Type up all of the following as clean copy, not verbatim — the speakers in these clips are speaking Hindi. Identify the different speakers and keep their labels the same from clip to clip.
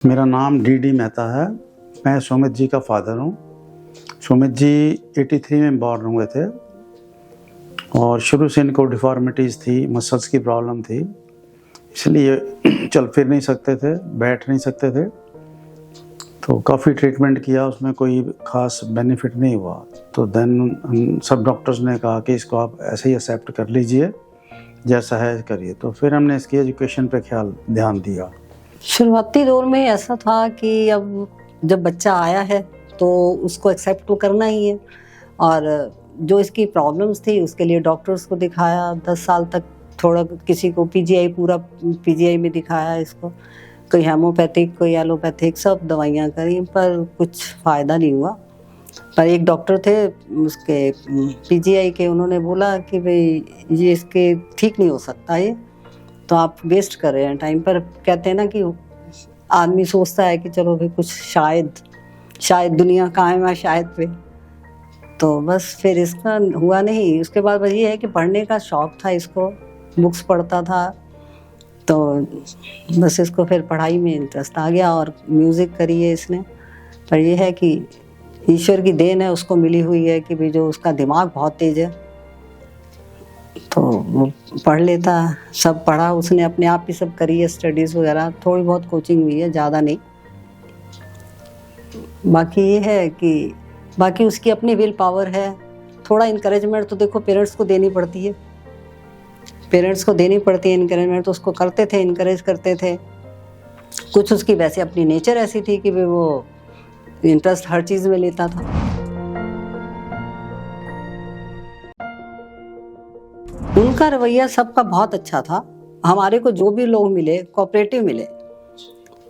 Speaker 1: मेरा नाम डी मेहता है। मैं सुमित जी का फादर हूँ। सुमित जी 83 में बॉर्न हुए थे और शुरू से इनको डिफॉर्मिटीज़ थी, मसल्स की प्रॉब्लम थी, इसलिए चल फिर नहीं सकते थे, बैठ नहीं सकते थे। तो काफ़ी ट्रीटमेंट किया, उसमें कोई ख़ास बेनिफिट नहीं हुआ। तो देन सब डॉक्टर्स ने कहा कि इसको आप ऐसे ही एक्सेप्ट कर लीजिए, जैसा है करिए। तो फिर हमने इसकी एजुकेशन पे ध्यान दिया।
Speaker 2: शुरुआती दौर में ऐसा था कि अब जब बच्चा आया है तो उसको एक्सेप्ट तो करना ही है, और जो इसकी प्रॉब्लम्स थी उसके लिए डॉक्टर्स को दिखाया। 10 साल तक थोड़ा किसी को पूरा पीजीआई में दिखाया इसको, कोई हेमोपैथिक कोई एलोपैथिक सब दवाइयाँ करी, पर कुछ फ़ायदा नहीं हुआ। पर एक डॉक्टर थे उसके पीजीआई के, उन्होंने बोला कि भाई ये इसके ठीक नहीं हो सकता, ये तो आप वेस्ट कर रहे हैं टाइम। पर कहते हैं ना कि आदमी सोचता है कि चलो भाई कुछ शायद दुनिया कायम है शायद पे, तो बस फिर इसका हुआ नहीं। उसके बाद वही है कि पढ़ने का शौक़ था इसको, बुक्स पढ़ता था, तो बस इसको फिर पढ़ाई में इंटरेस्ट आ गया और म्यूज़िक करी है इसने। पर यह है कि ईश्वर की देन है, उसको मिली हुई है कि भाई जो उसका दिमाग बहुत तेज़ है, तो वो पढ़ लेता। सब पढ़ा उसने, अपने आप ही सब करी है, स्टडीज़ वगैरह, थोड़ी बहुत कोचिंग हुई है, ज़्यादा नहीं। बाकी ये है कि बाकी उसकी अपनी विल पावर है। थोड़ा इनकरेजमेंट तो देखो पेरेंट्स को देनी पड़ती है, इनकरेजमेंट तो उसको करते थे, इनकरेज करते थे। कुछ उसकी वैसे अपनी नेचर ऐसी थी कि वो इंटरेस्ट हर चीज़ में लेता था। उनका रवैया सबका बहुत अच्छा था। हमारे को जो भी लोग मिले कोऑपरेटिव मिले।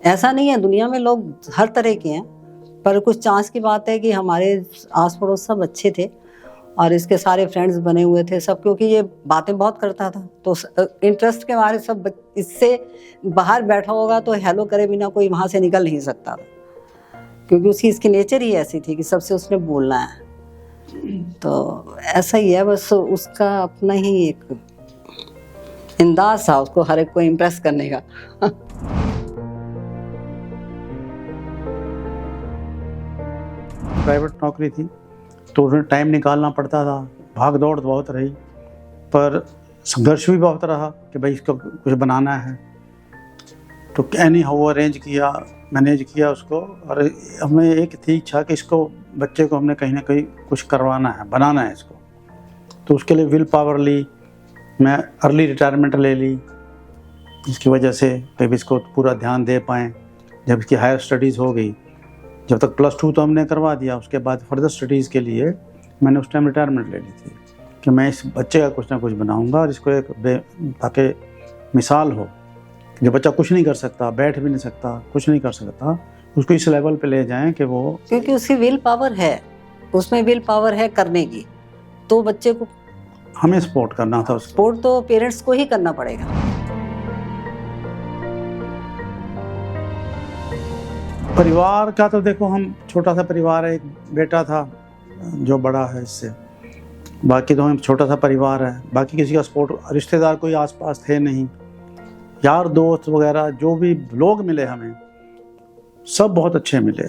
Speaker 2: ऐसा नहीं है, दुनिया में लोग हर तरह के हैं, पर कुछ चांस की बात है कि हमारे आस पड़ोस सब अच्छे थे और इसके सारे फ्रेंड्स बने हुए थे सब, क्योंकि ये बातें बहुत करता था। तो इंटरेस्ट के मारे सब, इससे बाहर बैठा होगा तो हेलो करे बिना कोई वहाँ से निकल नहीं सकता था, क्योंकि इसकी नेचर ही ऐसी थी कि सबसे उसने बोलना है। तो ऐसा ही है, बस उसका अपना ही एक अंदाज था उसको हर एक को इम्प्रेस करने का।
Speaker 1: प्राइवेट नौकरी थी तो उसमें टाइम निकालना पड़ता था, भाग दौड़ बहुत रही, पर संघर्ष भी बहुत रहा कि भाई इसको कुछ बनाना है। तो एनी हाउ अरेंज किया, मैनेज किया उसको, और हमें एक थी इच्छा कि इसको बच्चे को हमने कहीं ना कहीं कुछ करवाना है, बनाना है इसको। तो उसके लिए विल पावर ली, मैं अर्ली रिटायरमेंट ले ली, इसकी वजह से कभी इसको पूरा ध्यान दे पाएँ। जब इसकी हायर स्टडीज़ हो गई, जब तक +2 तो हमने करवा दिया, उसके बाद फर्दर स्टडीज़ के लिए मैंने उस टाइम रिटायरमेंट ले ली थी कि मैं इस बच्चे का कुछ ना कुछ बनाऊंगा और इसको ताकि मिसाल हो। जो बच्चा कुछ नहीं कर सकता, बैठ भी नहीं सकता, कुछ नहीं कर सकता, उसको इस लेवल पे ले जाएं कि वो,
Speaker 2: क्योंकि उसकी विल पावर है, उसमें विल पावर है करने की, तो बच्चे को
Speaker 1: हमें सपोर्ट करना था।
Speaker 2: सपोर्ट तो पेरेंट्स को ही करना पड़ेगा।
Speaker 1: परिवार का तो देखो, हम छोटा सा परिवार है, एक बेटा था जो बड़ा है इससे, बाकी तो हम छोटा सा परिवार है। बाकी किसी का सपोर्ट, रिश्तेदार कोई आसपास थे नहीं, यार दोस्त वगैरह जो भी लोग मिले हमें सब बहुत अच्छे मिले।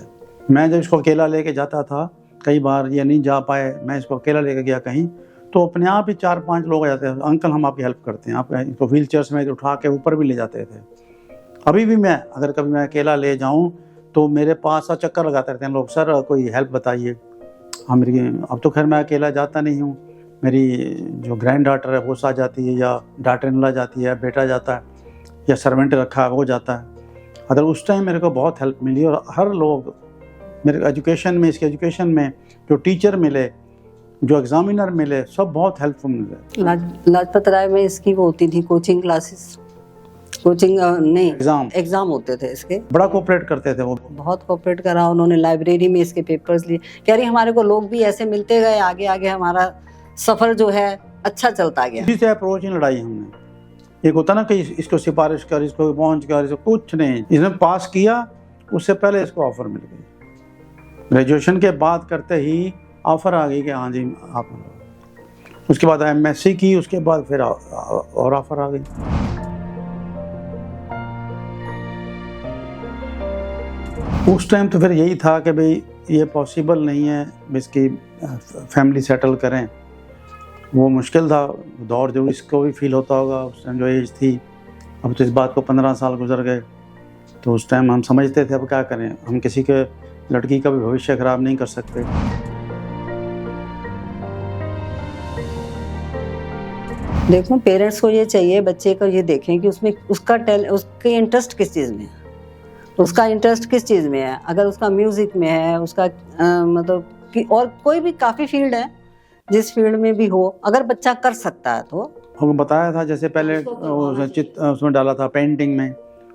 Speaker 1: मैं जब इसको अकेला लेके जाता था, कई बार ये नहीं जा पाए, मैं इसको अकेला लेके गया कहीं, तो अपने आप ही 4-5 लोग आ जाते हैं, अंकल हम आपकी हेल्प करते हैं, आप इसको व्हील चेयर्स में उठा के ऊपर भी ले जाते थे। अभी भी मैं अगर कभी मैं अकेला ले जाऊँ तो मेरे पास चक्कर लगाते रहते हैं लोग, सर कोई हेल्प बताइए। अब तो खैर मैं अकेला जाता नहीं हूँ, मेरी जो ग्रैंड डॉटर है वो आ जाती है, या डॉटर इन लॉ जाती है, बेटा जाता है, या सर्वेंट रखा है वो जाता है। अगर उस टाइम मेरे को बहुत हेल्प मिली, और हर लोग मेरे एजुकेशन में, इसके एजुकेशन में जो टीचर मिले, जो एग्जामिनर मिले, सब बहुत हेल्पफुल मिले।
Speaker 2: लाजपत राय में इसकी वो होती थी कोचिंग क्लासेस, नहीं एग्जाम होते थे इसके,
Speaker 1: बड़ा कोऑपरेट करते थे वो,
Speaker 2: बहुत कोऑपरेट करा उन्होंने। लाइब्रेरी में इसके पेपर्स लिए, कह रही हमारे को लोग भी ऐसे मिलते गए, आगे आगे हमारा सफर जो है अच्छा चलता गया।
Speaker 1: इसी से अप्रोच नहीं लड़ाई हमने। एक होता ना कि इसको सिफारिश कर, इसको पहुंच कर, इसको कुछ नहीं, इसने पास किया, उससे पहले इसको ऑफर मिल गई। ग्रेजुएशन के बाद करते ही ऑफर आ गई कि हाँ जी आप। उसके बाद MSc की, उसके बाद फिर और ऑफर आ गई। उस टाइम तो फिर यही था कि भाई ये पॉसिबल नहीं है, इसकी फैमिली सेटल करें। वो मुश्किल था दौर, जो इसको भी फील होता होगा उस टाइम जो एज थी। अब तो इस बात को 15 साल गुजर गए, तो उस टाइम हम समझते थे अब क्या करें, हम किसी के लड़की का भी भविष्य ख़राब नहीं कर सकते।
Speaker 2: देखो, पेरेंट्स को ये चाहिए बच्चे को ये देखें कि उसमें उसके इंटरेस्ट किस चीज़ में है, उसका इंटरेस्ट किस चीज़ में है। अगर उसका म्यूज़िक में है, उसका मतलब कि और कोई भी काफ़ी फील्ड है, जिस फील्ड में भी हो, अगर बच्चा कर सकता है तो।
Speaker 1: हमको बताया था जैसे पहले उसमें डाला था पेंटिंग में,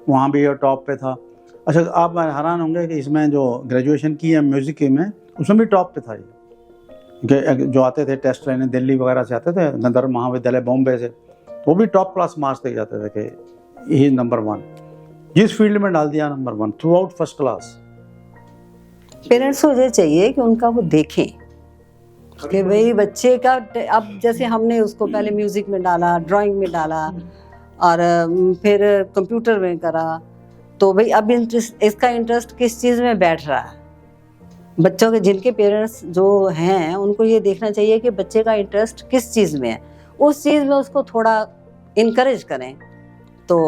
Speaker 1: वहाँ भी ये टॉप पे था। अच्छा, आप हैरान होंगे कि इसमें जो ग्रेजुएशन की है म्यूज़िक में, उसमें भी टॉप पे था ये। कि जो आते थे टेस्ट लेने दिल्ली वगैरह से आते थे, गंधर्व महाविद्यालय बॉम्बे से, वो भी टॉप क्लास मार्क्स दे जाते थे कि ही नंबर 1, जिस फील्ड में डाल दिया number 1 through out first class.
Speaker 2: Parents को ये चाहिए कि उनका वो देखें कि भाई बच्चे का, अब जैसे हमने उसको पहले म्यूजिक में डाला, ड्राइंग में डाला और फिर कंप्यूटर में करा, तो भाई अब इसका इंटरेस्ट किस चीज़ में बैठ रहा है। बच्चों के जिनके पेरेंट्स जो हैं उनको ये देखना चाहिए कि बच्चे का इंटरेस्ट किस चीज़ में है, उस चीज़ में उसको थोड़ा इनकरेज करें तो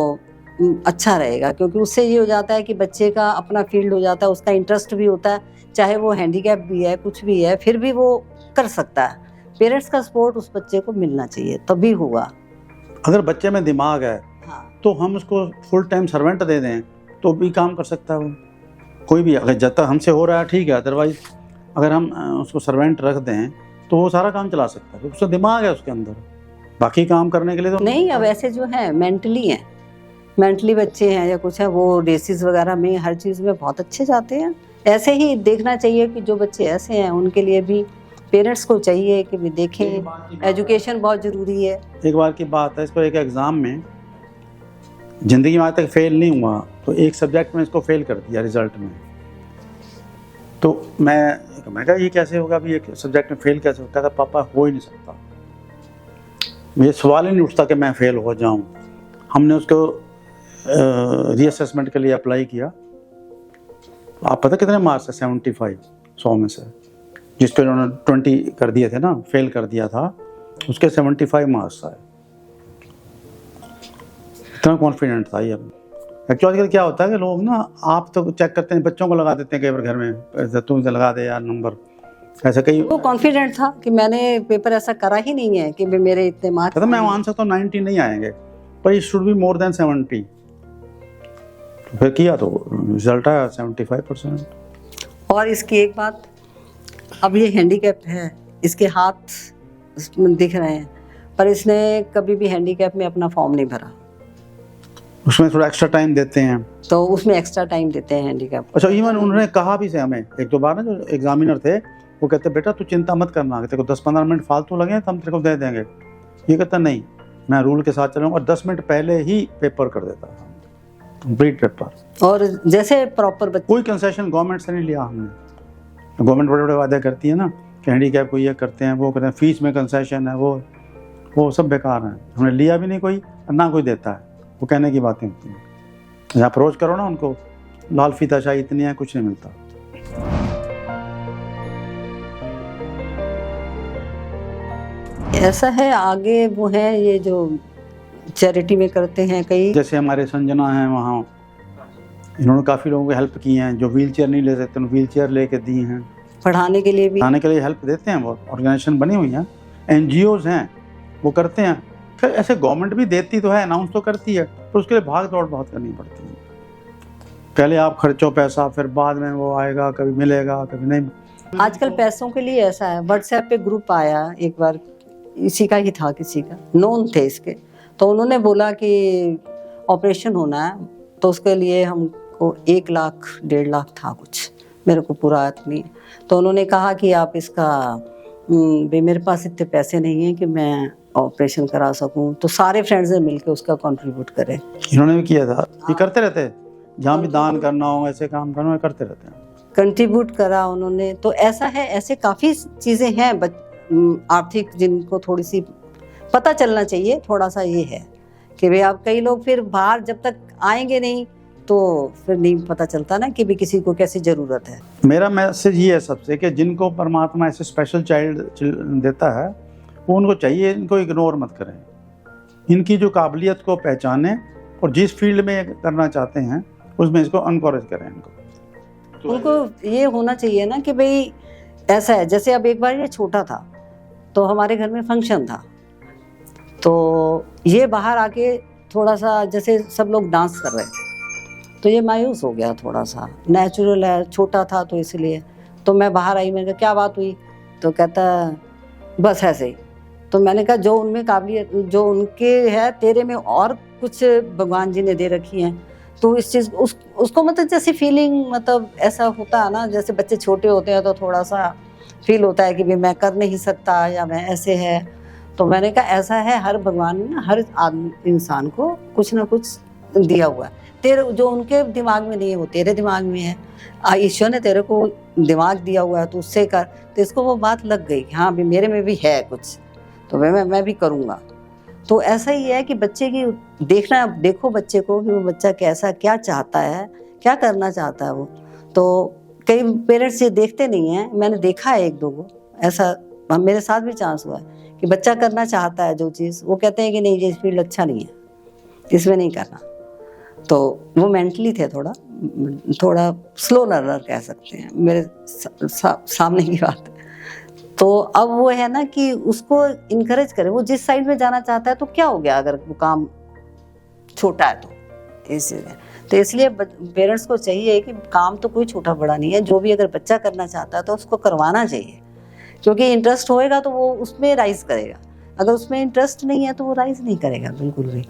Speaker 2: अच्छा रहेगा। क्योंकि उससे ये हो जाता है कि बच्चे का अपना फील्ड हो जाता है, उसका इंटरेस्ट भी होता है, चाहे वो हैंडीकैप भी है, कुछ भी है, फिर भी वो कर सकता है। पेरेंट्स का सपोर्ट उस बच्चे को मिलना चाहिए, तभी होगा।
Speaker 1: अगर बच्चे में दिमाग है तो हम उसको फुल टाइम सर्वेंट दे दें तो भी काम कर सकता है वो, कोई भी। अगर जब तक हमसे हो रहा है ठीक है, अदरवाइज अगर हम उसको सर्वेंट रख दें तो वो सारा काम चला सकता है, उसका दिमाग है उसके अंदर, बाकी काम करने के लिए तो
Speaker 2: नहीं। अब ऐसे जो है मेंटली बच्चे हैं या कुछ है, वो रेसेस वगैरह में हर चीज़ में बहुत अच्छे जाते हैं। ऐसे ही देखना चाहिए कि जो बच्चे ऐसे हैं उनके लिए भी पेरेंट्स को चाहिए कि भी देखें, एजुकेशन बहुत ज़रूरी है।
Speaker 1: एक बार की बात है, इसको एक एग्ज़ाम में ज़िंदगी में आज तक फेल नहीं हुआ, तो एक सब्जेक्ट में इसको फेल कर दिया रिज़ल्ट में। तो मैं कहा ये कैसे होगा, भी एक सब्जेक्ट में फेल कैसे होता है? पापा हो ही नहीं सकता, ये सवाल ही नहीं उठता कि मैं फेल हो जाऊं। हमने उसको रीअसेसमेंट के लिए अप्लाई किया। आप पता कितने मार्क्स है? 75 100 में से, जिसके उन्होंने 20 कर दिए थे ना, फेल कर दिया था, उसके 75 मार्क्स आए। इतना कॉन्फिडेंट था ये। एक्चुअली आजकल क्या होता है कि लोग ना, आप तो चेक करते हैं, बच्चों को लगा देते हैं कई बार घर में, तुम से लगा दे यार नंबर, ऐसा कई।
Speaker 2: वो कॉन्फिडेंट था कि मैंने पेपर ऐसा करा ही नहीं है कि मेरे इतने मार्क्स।
Speaker 1: मैं मान सकता हूँ 90 नहीं आएंगे, पर it should be more than 70। तो फिर किया तो रिजल्ट आया 75%।
Speaker 2: और इसकी एक बात, अब ये हैंडीकैप है, इसके हाथ दिख रहे हैं, पर इसने कभी भी हैंडीकैप में अपना फॉर्म नहीं भरा।
Speaker 1: उसमें थोड़ा एक्स्ट्रा टाइम देते हैं,
Speaker 2: तो उसमें एक्स्ट्रा टाइम देते हैं हैंडीकैप।
Speaker 1: अच्छा, इवन उन्होंने कहा भी से हमें एक दो बार ना, जो एग्जामिनर थे वो कहते बेटा तू चिंता मत करना, तेरे को 10-15 मिनट फालतू लगे तो हम तेरे को दे देंगे। ये कहता नहीं, मैं रूल के साथ चलूँगा, और 10 मिनट पहले ही पेपर कर देता था, कंप्लीट पेपर।
Speaker 2: और जैसे प्रॉपर
Speaker 1: कोई कंसेशन गवर्नमेंट से नहीं लिया हमने। गवर्नमेंट बड़े बड़े वादे करती है ना कि हैंडीकैप को ये करते हैं, वो करते हैं, फीस में कंसेशन है, वो सब बेकार है। हमने लिया भी नहीं कोई, ना कोई देता है। वो कहने की बातें होती हैं, यहाँ अप्रोच करो ना उनको, लाल फीताशाही इतनी है, कुछ नहीं मिलता।
Speaker 2: ऐसा है, आगे वो है ये जो चैरिटी में करते हैं कई,
Speaker 1: जैसे हमारे संजना हैं, वहाँ इन्होंने काफ़ी लोगों को हेल्प की हैं, जो व्हील चेयर नहीं ले सकते व्हील चेयर लेके दी हैं,
Speaker 2: पढ़ाने के लिए भी,
Speaker 1: पढ़ाने के लिए हेल्प देते हैं। वो ऑर्गेनाइजेशन बनी हुई हैं, NGOs हैं, वो करते हैं। फिर ऐसे गवर्नमेंट भी देती तो है, अनाउंस तो करती है, पर उसके लिए भाग दौड़ बहुत करनी पड़ती है। पहले आप खर्चो पैसा, फिर बाद में वो आएगा, कभी मिलेगा कभी नहीं।
Speaker 2: आजकल पैसों के लिए ऐसा है, व्हाट्सएप पे ग्रुप आया एक बार, इसी का ही था, किसी का नोन थे इसके, तो उन्होंने बोला कि ऑपरेशन होना है, तो उसके लिए हमको 1 लाख 1.5 लाख था कुछ, मेरे को पूरा याद नहीं। तो उन्होंने कहा कि आप इसका भाई मेरे पास इतने पैसे नहीं हैं कि मैं ऑपरेशन करा सकूं, तो सारे फ्रेंड्स ने मिलकर उसका कंट्रीब्यूट करे।
Speaker 1: इन्होंने भी किया था, ये करते रहते हैं, जहाँ भी दान करना हो, ऐसे काम करना हो, करते रहते हैं,
Speaker 2: कंट्रीब्यूट करा उन्होंने। तो ऐसा है, ऐसे काफ़ी चीज़ें हैं आर्थिक, जिनको थोड़ी सी पता चलना चाहिए। थोड़ा सा ये है कि भाई आप, कई लोग फिर बाहर जब तक आएंगे नहीं तो फिर नहीं पता चलता ना कि भी किसी को कैसी ज़रूरत है।
Speaker 1: मेरा मैसेज ये है सबसे कि जिनको परमात्मा ऐसे स्पेशल चाइल्ड देता है वो उनको चाहिए, इनको इग्नोर मत करें, इनकी जो काबिलियत को पहचानें और जिस फील्ड में करना चाहते हैं उसमें इसको अनकरेज करें इनको।
Speaker 2: उनको ये होना चाहिए ना कि भाई ऐसा है, जैसे अब एक बार ये छोटा था तो हमारे घर में फंक्शन था, तो ये बाहर आके थोड़ा सा जैसे सब लोग डांस कर रहे थे तो ये मायूस हो गया, थोड़ा सा नेचुरल है, छोटा था तो इसलिए। तो मैं बाहर आई, मैंने कहा क्या बात हुई, तो कहता बस ऐसे ही। तो मैंने कहा जो उनमें काबिलियत जो उनके है तेरे में और कुछ भगवान जी ने दे रखी हैं, तो इस चीज़ उसको मतलब जैसे फीलिंग मतलब ऐसा होता है ना, जैसे बच्चे छोटे होते हैं तो थोड़ा सा फील होता है कि भाई मैं कर नहीं सकता या मैं ऐसे है। तो मैंने कहा ऐसा है, हर भगवान ने ना हर इंसान को कुछ ना कुछ दिया हुआ है, तेरे जो उनके दिमाग में नहीं है वो तेरे दिमाग में है। ईश्वर ने तेरे को दिमाग दिया हुआ है तो उससे कर। तो इसको वो बात लग गई कि हाँ भी मेरे में भी है कुछ, तो मैं भी करूँगा। तो ऐसा ही है कि बच्चे की देखो बच्चे को कि वो बच्चा कैसा क्या चाहता है, क्या करना चाहता है वो। तो कई पेरेंट्स ये देखते नहीं हैं, मैंने देखा है एक दो को ऐसा, मेरे साथ भी चांस हुआ है कि बच्चा करना चाहता है जो चीज़, वो कहते हैं कि नहीं ये फील्ड अच्छा नहीं है, इसमें नहीं करना। तो वो मेंटली थे थोड़ा स्लो लर्नर कह सकते हैं, मेरे सामने की बात है। तो अब वो है ना कि उसको इनकरेज करें, वो जिस साइड में जाना चाहता है तो क्या हो गया अगर वो काम छोटा है तो इसलिए पेरेंट्स को चाहिए कि काम तो कोई छोटा बड़ा नहीं है, जो भी अगर बच्चा करना चाहता है तो उसको करवाना चाहिए, क्योंकि इंटरेस्ट होएगा तो वो उसमें राइज करेगा, अगर उसमें इंटरेस्ट नहीं है तो वो राइज नहीं करेगा बिल्कुल भी।